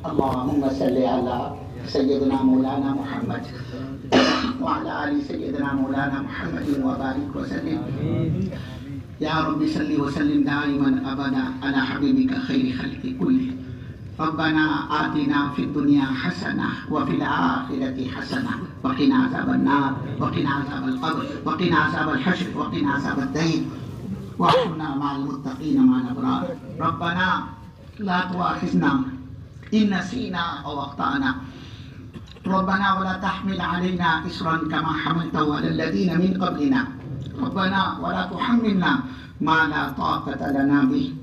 اللهم صل على سيدنا مولانا محمد وعلى آل سيدنا مولانا محمد وبارك وسلم يا رب صل وسلم دائما أبدا على حبيبك خير خلق كله ربنا آتنا في الدنيا حسنة وفي الآخرة حسنة وقنا عذاب النار وقنا عذاب القبر وقنا عذاب الحشر وقنا عذاب الدين واحشرنا مع المتقين مع الأبرار ربنا لا تؤاخذنا إن نسينا أو أخطأنا ربنا ولا تحمل علينا إصرا كما حملته على الذين من قبلنا ربنا ولا تحملنا ما لا طاقة لنا به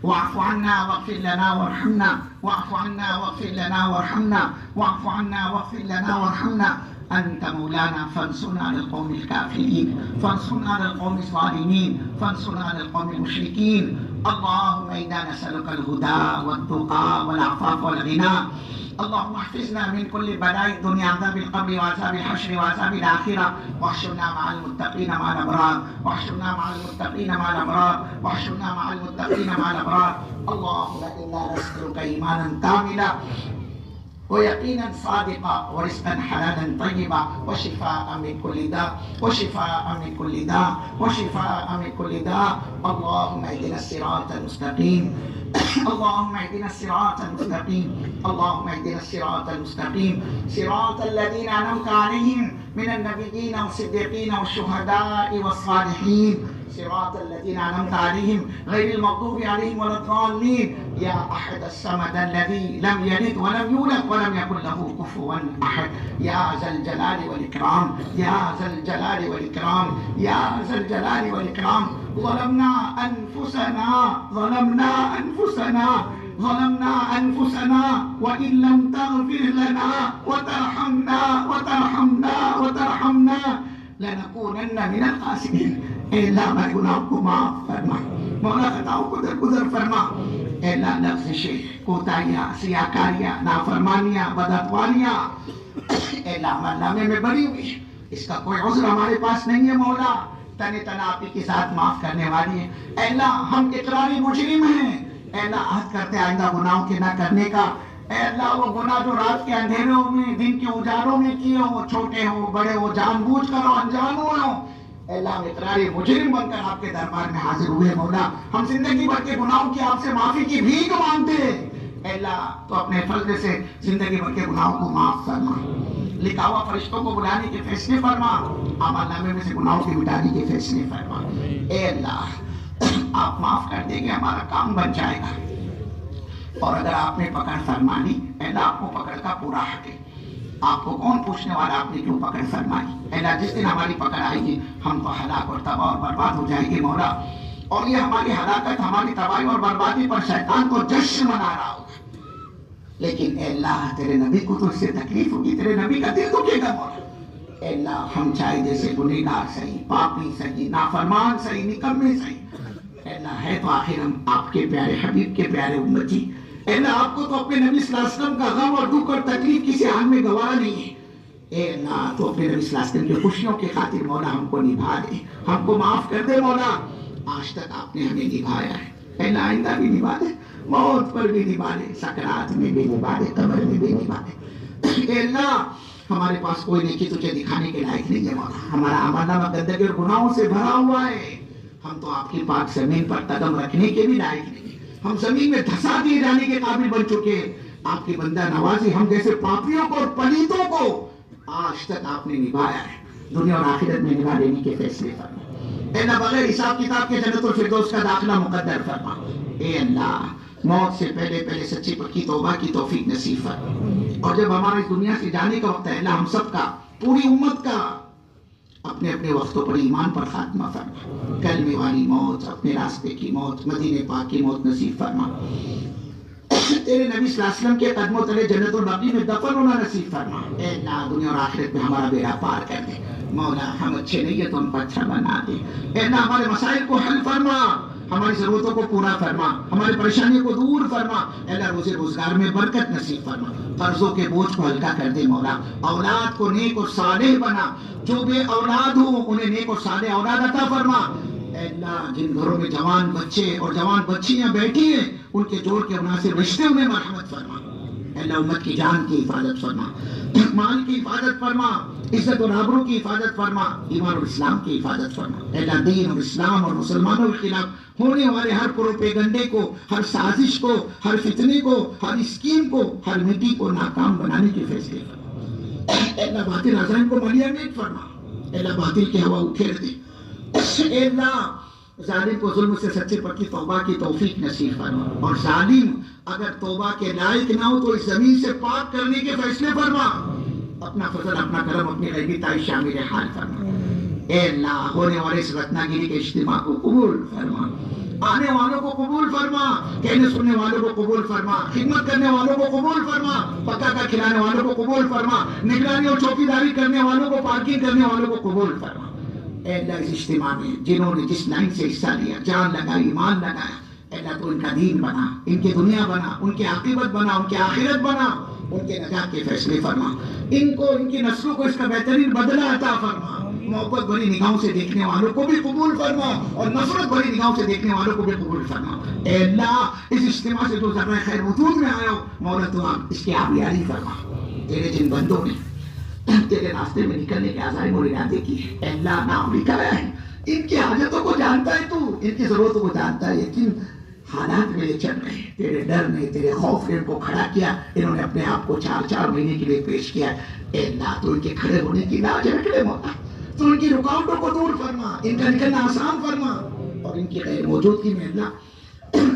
واعف عنا واغفر لنا وارحمنا واعف عنا واغفر لنا وارحمنا واعف عنا واغفر لنا وارحمنا أنت مولانا فانصرنا على القوم الكافرين فانصرنا على القوم الظالمين فانصرنا على القوم المشركين اللهم إنا نسألك الهدى والتقى والعفاف والغنى اللهم احفظنا من كل بلاء الدنيا عذاب القبر وعذاب الحشر وعذاب الآخرة واحشرنا مع المتقين مع الأبرار واحشرنا مع المتقين مع الأبرار واحشرنا مع المتقين مع الأبرار اللهم إنا نسألك إيمانا كاملا ويقينا صادقا ورزقا حلالا طيبا وشفاء من كل داء وشفاء من كل داء وشفاء من كل داء اللهم اهدنا الصراط المستقيم اللهم اهدنا الصراط المستقيم اللهم اهدنا الصراط المستقيم صراط الذين أنعمت عليهم من النبيين والصديقين والشهداء والصالحين صراط الذين أنعمت عليهم غير المغضوب عليهم ولا الضالين يا أحد الصمد الذي لم يلد ولم يولد ولم يكن له كفوا أحد يا ذا الجلال والإكرام يا ذا الجلال والإكرام يا ذا الجلال والإكرام ظلمنا أنفسنا ظلمنا أنفسنا ظلمنا أنفسنا وإن لم تغفر لنا وترحمنا وترحمنا وترحمنا لنكونن من الخاسرين اے اللہ ہمارے گناہوں کو معاف فرما مولا خطاؤں کو درگزر فرما اے اللہ لفظشیں کوتاہیاں سیاکاریاں نافرمانیاں بدعتواریاں اے اللہ ہمارے نامے میں بری ہوئی اس کا کوئی عذر ہمارے پاس نہیں ہے مولا تن تنہا آپ کی ذات معاف کرنے والی ہے اے اللہ ہم اقراری مجرم ہیں اے اللہ عہد کرتے آئندہ گناہوں کے نہ کرنے کا اے اللہ وہ گناہ جو رات کے اندھیروں میں دن کے اجالوں میں کیے ہو چھوٹے ہو بڑے ہو جان بوجھ کر ہو انجان ہو اے اللہ ہم اقراری مجرم بن کر آپ کے دربار میں حاضر ہوئے مولا ہم زندگی بھر کے گناہوں کی آپ سے معافی کی بھیک مانگتے اے اللہ تو اپنے فضل سے زندگی بھر کے گناہوں کو معاف فرما لکھا ہوا فرشتوں کو بلانے کے فیصلے فرما اعمال نامے میں سے گناہوں کے مٹانے کے فیصلے فرما اے اللہ آپ معاف کر دیں گے ہمارا کام بن جائے گا اور اگر آپ نے پکڑ فرما لی اے اللہ آپ کو پکڑ کا پورا حق ہے آپ کو کون پوچھنے والا آپ نے کیوں پکڑ فرمائی اے اللہ جس دن ہماری پکڑ آئے گی ہم تو ہلاک اور تباہ اور برباد ہو جائے گے مولا اور یہ ہماری ہلاکت ہماری تباہی اور بربادی پر شیطان کو جشن منا رہا ہوگا لیکن اے اللہ تیرے نبی کو تو اس سے تکلیف ہوگی تیرے نبی کا دل دکھے گا مولا اے اللہ ہم چاہے جیسے گنہگار صحیح پاپی صحیح نافرمان صحیح نکمے صحیح اے اللہ ہے تو آخر ہم آپ کے پیارے حبیب کے پیارے امتی اے اللہ آپ کو تو اپنے نبی صلی اللہ علیہ وسلم کا غم اور دکھ اور تکلیف کسی حال میں گوارا نہیں ہے اے اللہ تو اپنے نبی صلی اللہ علیہ وسلم کی خوشیوں کی خاطر مولا ہم کو نبھا دے ہم کو معاف کر دے مولا آج تک آپ نے ہمیں نبھایا ہے اے اللہ آئندہ بھی نبھا دے موت پر بھی نبھا دے سکرات میں بھی نبھا دے قبر میں بھی نبھا دے اے اللہ ہمارے پاس کوئی نیکی تجھے دکھانے کے لائق نہیں ہے مولا ہمارا اعمال نامہ گندگی اور گناہوں سے بھرا ہوا ہے ہم تو آپ کی پاک زمین پر قدم رکھنے کے بھی لائق نہیں ہم زمین میں دھسا دیے جانے کے قابل بن چکے ہیں آپ کی بندہ نوازی ہم جیسے پاپیوں کو اور پلیتوں کو آج تک آپ نے نبھایا ہے دنیا اور آخرت میں نبھا دینے کے فیصلے فرما اے اللہ بغیر حساب کتاب کے جنت الفردوس کا داخلہ مقدر فرما اے اللہ موت سے پہلے سچی پکی توبہ کی توفیق نصیب فرما اور جب ہمارے اس دنیا سے جانے کا وقت ہے اللہ ہم سب کا پوری امت کا اپنے اپنے وقتوں پر ایمان پر خاتمہ فرما کلمے والی موت اپنے راستے کی موت مدینے پاک کی موت نصیب فرما تیرے نبی صلی اللہ علیہ وسلم کے قدموں تلے جنت البقیع میں دفن ہونا نصیب فرما اے اللہ دنیا اور آخرت میں ہمارا بیڑا پار کر دے مولا ہم اچھے نہیں ہے تو ہم کو اچھا بنا دے اے اللہ ہمارے مسائل کو حل فرما ہماری ضرورتوں کو پورا فرما ہماری پریشانیوں کو دور فرما اے اللہ روزی روزگار میں برکت نصیب فرما قرضوں کے بوجھ کو ہلکا کر دے مولا اولاد کو نیک اور صالح بنا جو بے اولاد ہو انہیں نیک اور صالح اولاد عطا فرما اے اللہ جن گھروں میں جوان بچے اور جوان بچیاں بیٹھی ہیں ان کے جوڑ کے مناسب رشتے انہیں مرحمت فرما اللہ امت کی جان کی حفاظت فرما، مال کی حفاظت فرما، عزت اور آبرو کی حفاظت فرما، ایمان اور اسلام کی حفاظت فرما۔ اللہ دین اور اسلام اور مسلمانوں کے خلاف ہونے والے ہر پروپیگنڈے کو، ہر سازش کو، ہر فتنے کو، ہر اسکیم کو، ہر میٹی کو ناکام بنانے کے فیصلے فرما۔ اللہ باطل عزائم کو ملیہ میٹ فرما، اللہ باطل کی ہوا اکھیڑ دے، اللہ ظالم کو ظلم سے سچے پکی توبہ کی توفیق نصیب فرما، اور ظالم اگر توبہ کے لائق نہ ہو تو اس زمین سے پاک کرنے کے فیصلے فرما، اپنا فضل، اپنا کرم، اپنی غیبی تائش شامل حال فرما۔ اے اللہ ہونے والے اس رتنا گیری کے اجتماع کو قبول فرما، آنے والوں کو قبول فرما، کہنے سننے والوں کو قبول فرما، خدمت کرنے والوں کو قبول فرما، پکا کا کھلانے والوں کو قبول فرما، نگرانی اور چوکیداری کرنے والوں کو، پارکنگ کرنے والوں کو قبول فرما۔ اے اللہ اس اجتماع میں جنہوں نے جس لائن سے حصہ لیا، جان لگائی، ایمان لگایا، اے اللہ تو ان کا دین بنا، ان کی دنیا بنا، ان کی عاقبت بنا، ان کی آخرت بنا، ان کے نجات کے فیصلے فرما، ان کو، ان کی نسلوں کو اس کا بہترین بدلہ عطا فرما، محبت بھری نگاہوں سے دیکھنے والوں کو بھی قبول فرما، اور نفرت بھری نگاہوں سے دیکھنے والوں کو بھی قبول فرما۔ اے اللہ اس اجتماع سے جو ذرہ خیر وجود میں آیا ہو، مولا تو آپ اس کی آبیاری فرما۔ تیرے جن بندوں نے تیرے راستے میں نکلنے کے عزائم اور ارادے کی، اے اللہ نام لکھا ہے، ان کی حاجتوں کو جانتا ہے تو، ان کی ضرورتوں کو جانتا ہے، لیکن حالات میں یہ چل رہے ہیں، تیرے ڈر نے، تیرے خوف نے ان کو کھڑا کیا، انہوں نے اپنے آپ کو 4 مہینے کے لیے پیش کیا۔ اے اللہ تو ان کے کھڑے ہونے کی لاج رکھ لے مولا، تو ان کی رکاوٹوں کو دور فرما، ان کا نکلنا آسان فرما، اور ان کی غیر موجودگی میں اللہ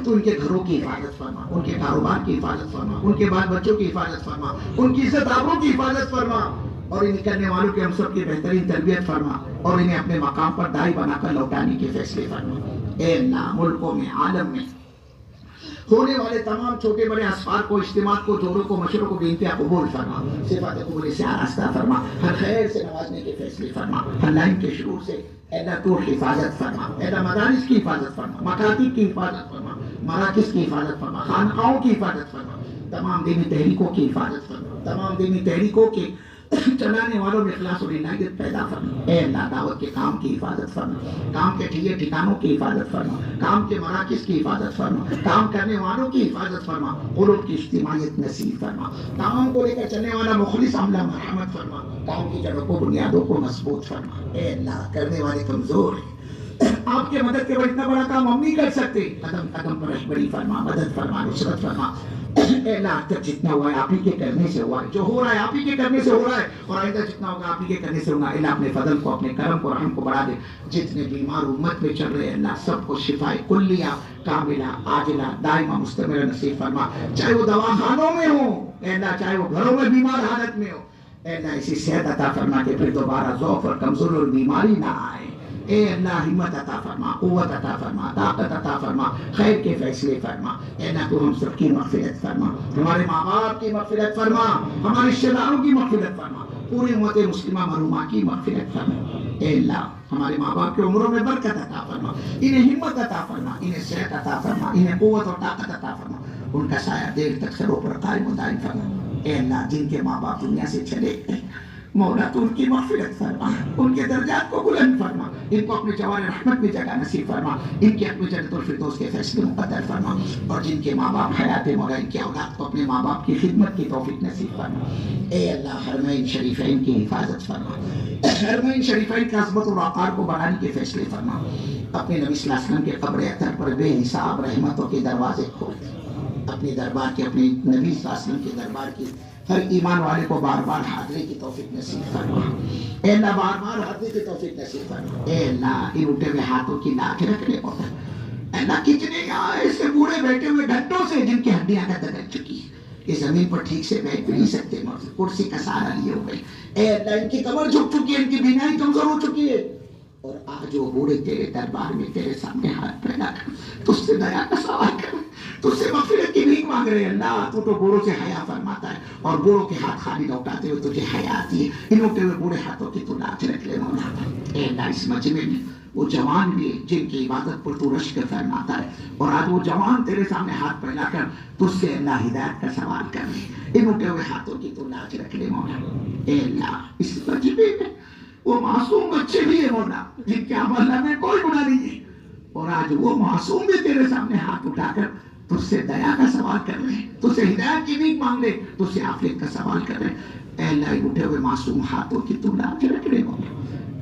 تو ان کے گھروں کی حفاظت فرما، ان کے کاروبار کی حفاظت فرما، ان کے بال بچوں کی حفاظت فرما، ان کی عزت آبرو کی حفاظت فرما، اور ان نکلنے والوں کے ہم سب کی بہترین تربیت فرما، اور انہیں اپنے مقام پر دائی بنا کر لوٹانے کے فیصلے فرما۔ اے اللہ ملکوں میں، عالم میں ہونے والے تمام چھوٹے بڑے اسفار کو، اجتماعات کو، جوڑوں کو، مشوروں کو بے انتہا قبول فرما، صفات قبول سے آراستہ فرما، ہر خیر سے نوازنے کے فیصلے فرما، ہر لائن کے شرور سے اے اللہ تو حفاظت فرما، اے اللہ مدارس کی حفاظت فرما، مکاتب کی حفاظت فرما، مراکز کی حفاظت فرما، خانقاہوں کی حفاظت فرما، تمام دینی تحریکوں کی حفاظت فرما، تمام دینی تحریکوں کے چلانے والوں میں اخلاص اور عنایت پیدا فرما۔ اے اللہ دعوت کے کام کی حفاظت فرما، کام کے ٹھیے ٹھکانوں کی حفاظت فرما، کام کے مراکز کی حفاظت فرما، کام کرنے والوں کی حفاظت فرما، قلوب کی اجتماعیت نصیب فرما، کام کو لے کر چلنے والا مخلص عملہ مرحمت فرما، کام کی جڑوں کو، بنیادوں کو مضبوط فرما۔ اے اللہ کرنے والے کمزور ہیں، آپ کے مدد کے بعد اتنا بڑا کام ہم نہیں کر سکتے، قدم قدم پر رہبری فرما، مدد فرما، نصرت فرما۔ اے اللہ آج تک جتنا ہوا ہے آپ ہی کے کرنے سے ہوا ہے، جو ہو رہا ہے آپ ہی کے کرنے سے ہو رہا ہے، اور آئندہ جتنا ہوگا آپ ہی کے کرنے سے ہوگا۔ اللہ اپنے فضل کو، اپنے کرم کو، رحم کو بڑھا دے۔ جتنے بیمار امت میں چل رہے ہیں اللہ سب کو شفائے کلیہ، کاملہ، عاجلہ، دائمہ، مستمرہ نصیب فرما، چاہے وہ دواخانوں میں ہو اے اللہ، چاہے وہ گھروں میں بیمار حالت میں ہو اے اللہ، ایسی صحت عطا فرما کہ پھر دوبارہ ضعف اور کمزوری اور بیماری نہ آئے۔ اے اللہ ہمت عطا فرما، قوت عطا فرما، طاقت عطا فرما، خیر کے فیصلے فرما۔ اے اللہ تو ہم سب کی مغفرت فرما، ہمارے ماں باپ کی مغفرت فرما، ہمارے رشتہ داروں کی مغفرت فرما، پوری امت مسلمہ مرحومہ کی مغفرت فرما۔ اے اللہ ہمارے ماں باپ کے عمروں میں برکت عطا فرما، انہیں ہمت عطا فرما، انہیں صحت عطا فرما، انہیں قوت اور طاقت عطا فرما، ان کا سایہ دیر تک سروں پر قائم و دائم فرما۔ اے اللہ جن کے ماں باپ دنیا سے چلے گئے مولا تو ان کی مغفرت فرما، ان کے درجات کو بلند فرما، ان کو اپنے جوار رحمت میں جگہ نصیب فرما، ان کے اپنے جنت الفردوس کے فیصلے مقدر فرما، اور جن کے ماں باپ حیات مولا ان کے اولاد کو اپنے ماں باپ کی خدمت کی توفیق نصیب فرما۔ اے اللہ حرمین شریفین کی حفاظت فرما، حرمین شریفین کی عظمت و وقار کو بڑھانے کے فیصلے فرما، اپنے نبی صلی اللہ علیہ وسلم کے قبر اطہر پر بے حساب رحمتوں کے دروازے کھول، اپنے دربار کے، اپنے نبی صلی اللہ علیہ وسلم کے دربار کی ہر ایمان والے کو بار بار حاضری کی توفیق نصیب فرما۔ اے اللہ بار بار حاضری کی توفیق نصیب فرما۔ اے اللہ ان اٹھے ہوئے ہاتھوں کی لاکھ رکھ لے مولا۔ اے اللہ کتنے یہاں ایسے بوڑھے بیٹھے ہوئے گھنٹوں سے جن کی ہڈیاں کا ددر چکی ہے، اس زمین پر ٹھیک سے بیٹھ بھی نہیں سکتے، کرسی کا سہارا لیے ہوئے۔ اے اللہ ان کی کمر جھک چکی ہے، ان کی بینائی کمزور ہو چکی ہے، اور آج وہ بوڑھے تیرے دربار میں تیرے سامنے ہاتھ پھیلا کر تجھ سے دیا کا سوال کر، تجھ سے مغفرت کی بھیک مانگ رہے ہیں۔ اللہ تو بوڑھوں سے حیا فرماتا ہے، اور بوڑھوں کے ہاتھ خالی لوٹاتے ہوئے تجھے حیا آتی ہے۔ ان اٹھے ہوئے بوڑھے ہاتھوں کی تو لاج رکھ لے مولا۔ اے اللہ اس مجمع میں وہ جوان بھی جن کی عبادت پر تو رشک فرماتا ہے، اور آج وہ جوان تیرے سامنے ہاتھ پھیلا کر تجھ سے اللہ ہدایت کا سوال کر رہے، ان اٹھے ہوئے ہاتھوں کی تو لاج رکھ لے مولا۔ اے اللہ اس مجمع میں وہ معصوم بچے بھی ہیں مولا، جن کے عمل میں کوئی گناہ نہیں ہے، اور آج وہ معصوم بھی تیرے سامنے ہاتھ اٹھا کر تجھ سے دیا کا سوال کر رہے ہیں، تجھ سے ہدایت کی بھیک مانگ رہے، تجھ سے عافیت کا سوال کر رہے ہیں۔ اے اللہ اٹھے ہوئے معصوم ہاتھوں کی تو لاج رکھ رہے ہو۔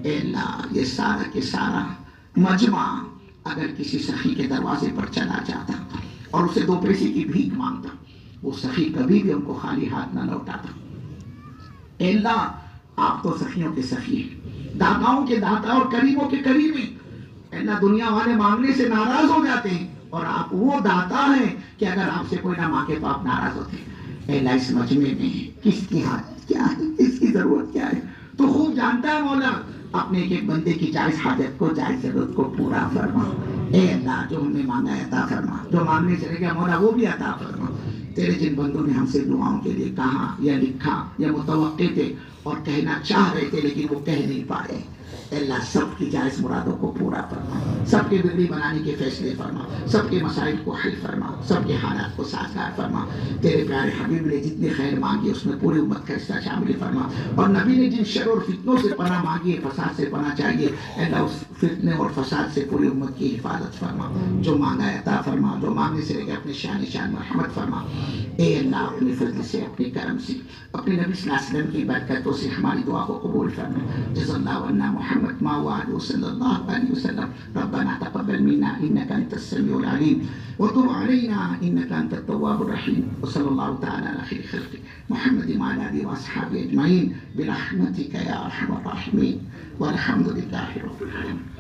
اے اللہ یہ سارا کے سارا مجمع اگر کسی سخی کے دروازے پر چلا جاتا اور اسے 2 پیسے کی بھیک مانگتا، وہ سخی کبھی بھی ہم کو خالی ہاتھ نہ لوٹاتا۔ اے اللہ آپ تو سخیوں کے سخی ہیں، داتاؤں کے داتا اور کریموں کے کریم ہیں۔ اے اللہ دنیا والے مانگنے سے ناراض ہو جاتے ہیں اور آپ وہ داتا ہیں کہ اگر آپ سے کوئی نہ مانگے تو آپ ناراض ہوتے ہیں۔ اے اللہ اس مجمع میں کس کی حاجت کیا ہے، کس کی ضرورت کیا ہے، تو خوب جانتا ہے مولا۔ اپنے ایک بندے کی جائز حاجت کو، جائز ضرورت کو پورا فرما۔ اے اللہ جو ہم نے مانگا ہے عطا فرما، جو مانگنے چلے گیا مولا وہ بھی عطا فرما۔ تیرے جن بندوں نے ہم سے دعاؤں کے لیے کہا یا لکھا یا متوقع تھے اور کہنا چاہ رہے تھے لیکن وہ کہہ نہیں پائے، اے اللہ سب کی جائز مرادوں کو پورا فرما، سب کے بگڑی بنانے کے فیصلے فرما، سب کے مسائل کو حل فرما، سب کے حالات کو سازگار فرما۔ تیرے پیارے حبیب نے جتنے خیر مانگی اس میں پوری امت کا حصہ شامل فرما، اور نبی نے جن شر اور فتنوں سے پناہ مانگی ہے، فساد سے پناہ چاہیے، اے اللہ اس فتنے اور فساد سے پوری امت کی حفاظت فرما۔ جو مانگا ہے عطا فرما، جو مانگنے سے لے اپنے شان مرحمت فرما۔ اے اللہ اپنے فضل سے، اپنے کرم سے، اپنے نبی صلی اللہ علیہ وسلم کی برکتوں سے ہماری دعا کو قبول فرما۔ جزا اللہ عنا محمد ما وعده صلی اللہ علیہ وسلم۔ ربنا تقبل منا انك انت السميع العليم وتب علينا انك انت التواب الرحيم، وصلى الله تعالى على خير خلقه محمد وعلى اله واصحابه اجمعين برحمتك يا ارحم الراحمين، والحمد لله رب العالمين۔